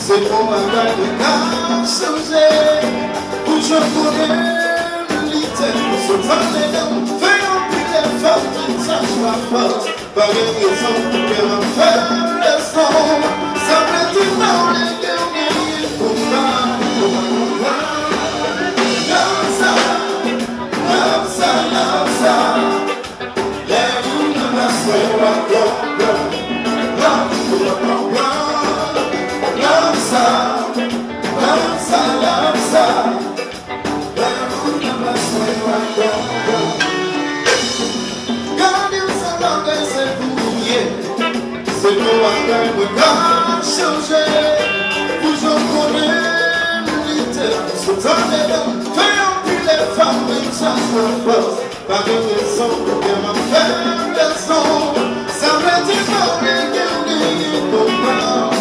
C'est pour un bain de changer où je pourrais l'idée se parler d'homme faisant plus d'efforts de sa force par une raison que l'on fait le son ça peut tout dans les derniers pour moi love ça les roues de la soirée c'est pour un gain de changer pour j'en connais l'unité se donner l'homme faisant plus les femmes une chance de force par une raison pour bien m'en faire des sons ça me dit pas les guerriers pour moi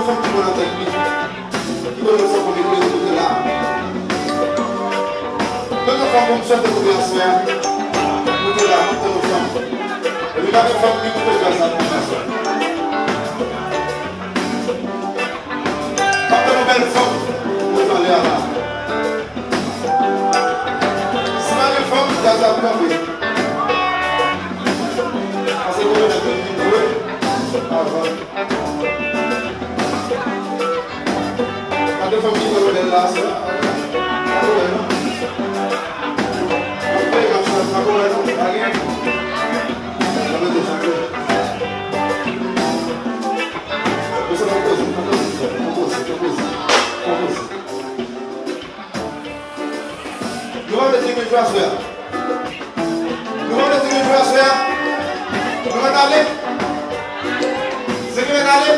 femmes qui vont dans la tête, qui veulent nous faire comme nous là. Quand nous femmes comme ça, nous sommes là, nous sommes femmes. Et nous avons des femmes qui nous font ça pour ça. Quand nous belles femmes, nous allons là. Si nous avons des femmes, nous allons camper. Parce que nous avons des femmes avant. Quand des femmes qui nous belles là, c'est là. Nous allons dire que je vais faire. Nous allons dire que je vais faire. Nous allons aller. C'est que je vais aller.